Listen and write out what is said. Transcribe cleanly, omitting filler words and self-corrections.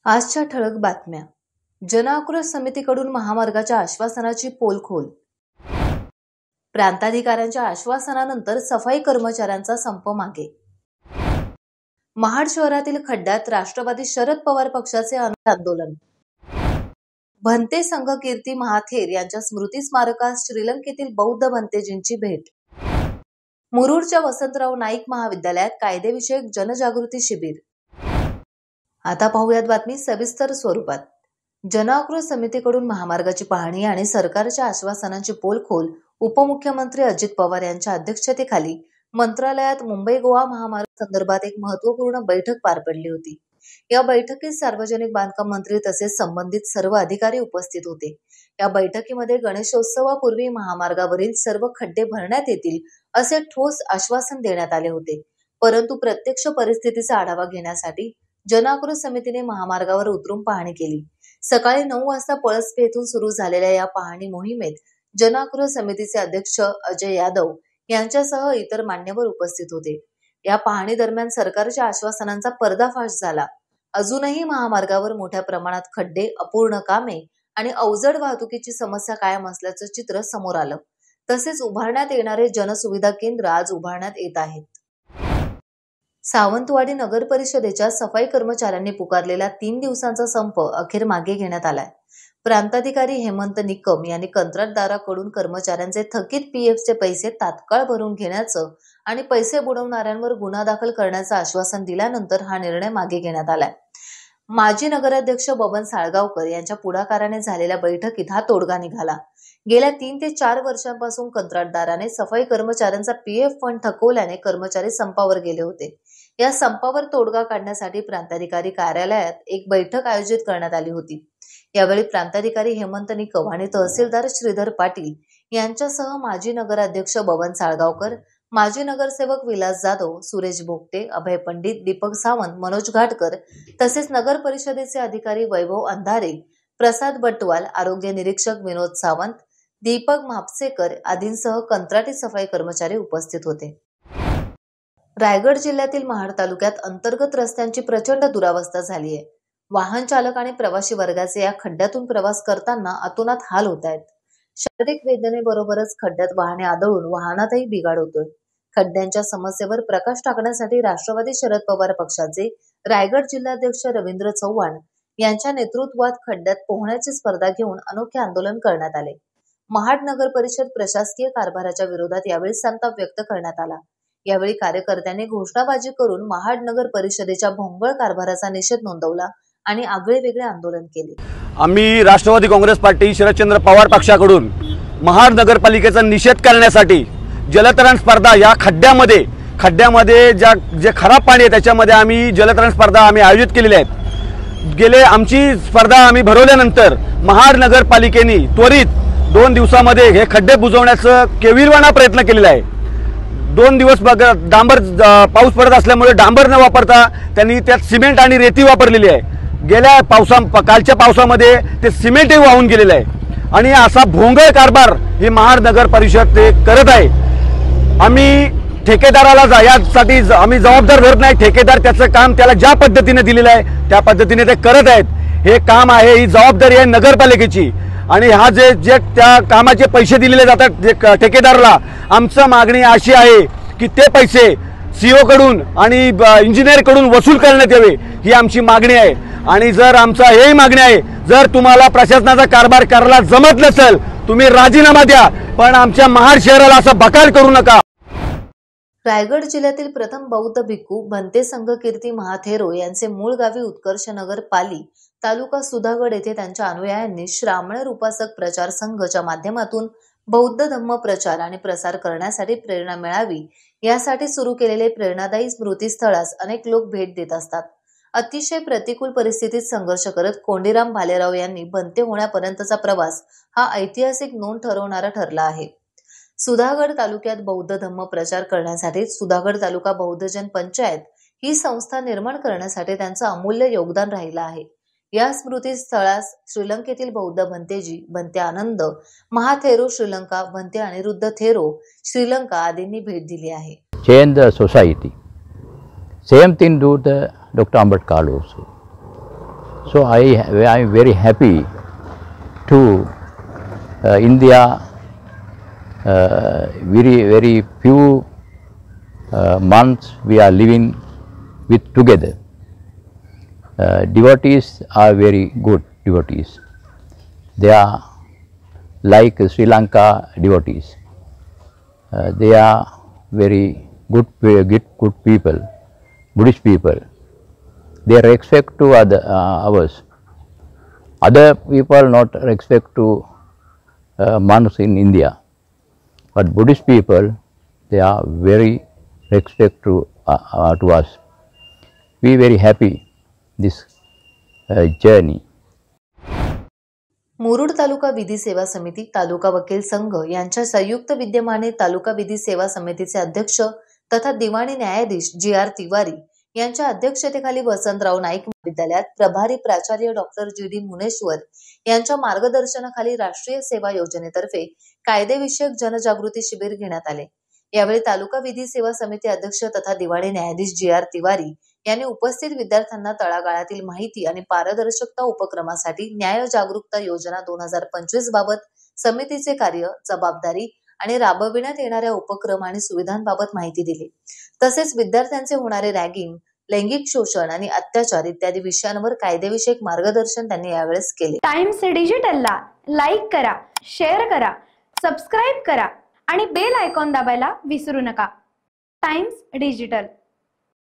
आजच्या ठळक बातम्या. जनआक्रोश समितीकडून महामार्गाच्या आश्वासनाची पोलखोल. प्रांताधिकाऱ्यांच्या आश्वासनानंतर सफाई कर्मचाऱ्यांचा संप मागे. महाड शहरातील खड्ड्यात राष्ट्रवादी शरद पवार पक्षाचे आंदोलन. भंते संघ कीर्ती महाथेर यांच्या स्मृती स्मारकास श्रीलंकेतील बौद्ध भंतेजींची भेट. मुरुडच्या वसंतराव नाईक महाविद्यालयात कायदेविषयक जनजागृती शिबिर. आता पाहूयात बातमी सविस्तर स्वरूपात. जनआक्रोश समितीकडून महामार्गाची पाहणी आणि सरकारच्या आश्वासनांची पोलखोल उपमुख्यमंत्री अजित पवार यांच्या अध्यक्षतेखाली मंत्रालयात मुंबई गोवा महामार्ग संदर्भात एक महत्त्वपूर्ण बैठक पार पडली होती. या बैठकीत सार्वजनिक बांधकाम मंत्री तसेच संबंधित सर्व अधिकारी उपस्थित होते. या बैठकीमध्ये गणेशोत्सवापूर्वी महामार्गावरील सर्व खड्डे भरण्यात येतील असे ठोस आश्वासन देण्यात आले होते. परंतु प्रत्यक्ष परिस्थितीचा आढावा घेण्यासाठी जनआक्रोश समितीने महामार्गावर उतरून पाहणी केली. सकाळी 9 वाजता पळसपे येथून सुरू झालेल्या या पाहणी मोहिमेत जनआक्रोश समितीचे अध्यक्ष अजय यादव यांच्यासह इतर मान्यवर उपस्थित होते. या पाहणी दरम्यान सरकारच्या आश्वासनांचा पर्दाफाश झाला. अजूनही महामार्गावर मोठ्या प्रमाणात खड्डे, अपूर्ण कामे आणि अवजड वाहतुकीची समस्या कायम असल्याचं चित्र समोर आलं. तसेच उभारण्यात येणारे जनसुविधा केंद्र आज उभारण्यात येत आहेत. सावंतवाडी नगर परिषदेच्या सफाई कर्मचाऱ्यांनी पुकारलेला 3 दिवसांचा संप अखेर मागे घेण्यात आलाय. प्रांताधिकारी हेमंत निकम यांनी कंत्राटदाराकडून कर्मचाऱ्यांचे थकीत पीएफचे पैसे तात्काळ भरून घेण्याचं आणि पैसे बुडवणाऱ्यांवर गुन्हा दाखल करण्याचं आश्वासन दिल्यानंतर हा निर्णय मागे घेण्यात आलाय. माजी नगराध्यक्ष बबन साळगावकर यांच्या पुढाकाराने झालेल्या बैठकीत हा तोडगा निघाला. गेल्या 3 ते 4 वर्षांपासून कंत्राटदाराने सफाई कर्मचाऱ्यांचा पीएफ फंड थकवल्याने कर्मचारी संपावर गेले होते. या संपावर तोडगा काढण्यासाठी प्रांताधिकारी कार्यालयात एक बैठक आयोजित करण्यात आली होती. यावेळी प्रांताधिकारी हेमंत निकम आणि तहसीलदार श्रीधर पाटील यांच्यासह माजी नगराध्यक्ष बबन साळगावकर, माजी नगरसेवक विलास जाधव, सुरेश भोगटे, अभय पंडित, दीपक सावंत, मनोज घाटकर तसेच नगर परिषदेचे अधिकारी वैभव अंधारे, प्रसाद बटवाल, आरोग्य निरीक्षक विनोद सावंत, दीपक म्हापसेकर आदींसह कंत्राटी सफाई कर्मचारी उपस्थित होते. रायगड जिल्ह्यातील महाड तालुक्यात अंतर्गत रस्त्यांची प्रचंड दुरावस्था झाली आहे. वाहन चालक आणि प्रवासी वर्गाचे या खड्ड्यातून प्रवास करताना अतोनात हाल होत आहेत. शारीरिक वेदनेबरोबरच खड्ड्यात वाहने आदळून वाहनातही बिघाड होतोय. खड्ड्यांच्या समस्येवर प्रकाश टाकण्यासाठी राष्ट्रवादी शरद पवार पक्षाचे रायगड जिल्हाध्यक्ष रवींद्र चव्हाण यांच्या नेतृत्वात खड्ड्यात पोहण्याची स्पर्धा घेऊन अनोखे आंदोलन करण्यात आले. महाड नगर परिषद प्रशासकीय कारभाराच्या विरोधात यावेळी संताप व्यक्त करण्यात आला. यावेळी कार्यकर्त्यांनी घोषणाबाजी करून महाड नगर परिषदेच्या भोंगळ कारभाराचा निषेध नोंदवला आणि आगळे वेगळे आंदोलन केले. आम्ही राष्ट्रवादी काँग्रेस पार्टी शरदचंद्र पवार पक्षाकडून महाड नगरपालिकेचा निषेध करण्यासाठी जलतरण स्पर्धा या खड्ड्यामध्ये जे खराब पाणी आहे त्याच्यामध्ये आम्ही जलतरण स्पर्धा आयोजित केलेल्या आहेत. गेले आमची स्पर्धा आम्ही भरवल्यानंतर महाड नगरपालिकेने त्वरित 2 दिवसामध्ये हे खड्डे बुजवण्याचा केविलवाणा प्रयत्न केलेला आहे. 2 दिवस डांबर पाऊस पडत असल्यामुळे डांबर न वापरता त्यांनी त्यात सिमेंट आणि रेती वापरलेली आहे. गेल्या कालच्या पावसामध्ये ते सिमेंटही वाहून गेलेलं आहे आणि असा भोंगळ कारभार ही महाड नगर परिषद ते करत आहे. आम्ही ठेकेदाराला यासाठी आम्ही जबाबदार धरत नाही. ठेकेदार त्याचं काम त्याला ज्या पद्धतीने दिलेलं आहे त्या पद्धतीने ते करत आहेत. हे काम आहे, ही जबाबदारी आहे नगरपालिकेची आणि हा जे त्या कामाचे पैसे दिलेले जातात जे ठेकेदाराला, आमचं मागणी अशी आहे की ते पैसे सीओ कडून आणि इंजिनियर कडून वसूल करण्यात यावे ही आमची मागणी आहे. आणि जर आमचा हेही मागणी आहे, जर तुम्हाला प्रशासनाचा कारभार करायला जमत नसेल तुम्ही राजीनामा द्या, पण आमच्या महाड शहराला असं बकाल करू नका. रायगड जिल्ह्यातील प्रथम बौद्ध भिक्खू भंते संघ कीर्ती महाथेरो यांचे मूळ गावी उत्कर्षनगर पाली तालुका सुधागड येथे त्यांच्या अनुयायांनी श्रामणेर उपासक प्रचार संघच्या माध्यमातून बौद्ध धम्म प्रचार आणि प्रसार करण्यासाठी प्रेरणा मिळावी यासाठी सुरू केलेले प्रेरणादायी स्मृतीस्थळास अनेक लोक भेट देत असतात. अतिशय प्रतिकूल परिस्थितीत संघर्ष करत कोंडीराम भालेराव यांनी भंते होण्यापर्यंतचा प्रवास हा ऐतिहासिक नोंद ठरवणारा ठरला आहे. सुधागड तालुक्यात बौद्ध धम्म प्रचार करण्यासाठी सुधागड तालुका बौद्धजन पंचायत ही संस्था निर्माण करण्यासाठी त्यांचं अमूल्य योगदान राहिलं आहे. या स्मृतीस्थळास श्रीलंकेतील बौद्ध भंतेजी, भंते आनंद, महाथेरो श्रीलंका, भंते अनिरुद्ध थेरो श्रीलंका आदींनी भेट दिली आहे. Change the society. Same thing do the Dr. Ambedkar also. So I am very happy to India very few months we are living with together. Devotees are very good devotees. They are like Sri Lanka devotees. They are very good people, Buddhist people. They respect to others. Other people not respect to monks in India, but Buddhist people, they are very respect to us. We very happy this journey. Murud तालुका विधी सेवा समिती, तालुका वकील संघ यांच्या संयुक्त विद्यमाने तालुका विधी सेवा समितीचे अध्यक्ष तथा दिवाणी न्यायाधीश GR तिवारी यांच्या अध्यक्षतेखाली वसंतराव नाईक महाविद्यालयात प्रभारी प्राचार्य डॉक्टर GD मुनेश्वर यांच्या मार्गदर्शनाखाली राष्ट्रीय सेवा योजनेतर्फे कायदेविषयक जनजागृती शिबिर घेण्यात आले. यावेळी तालुका विधी सेवा समिती अध्यक्ष तथा दिवाणी न्यायाधीश GR तिवारी यांनी उपस्थित विद्यार्थ्यांना तळागाळातील माहिती आणि पारदर्शकता उपक्रमासाठी न्याय जागरूकता योजना 2025 बाबत समितीचे कार्य, जबाबदारी आणि राबविण्यात येणाऱ्या उपक्रम आणि सुविधांबाबत माहिती दिली. तसेच विद्यार्थ्यांचे होणारे रॅगिंग, लैंगिक शोषण आणि अत्याचार इत्यादी विषयांवर कायदेविषयक मार्गदर्शन त्यांनी यावेळेस केले. टाइम्स डिजिटलला लाईक करा, शेअर करा, सबस्क्राईब करा आणि बेल आयकॉन दाबायला विसरू नका. Times digital.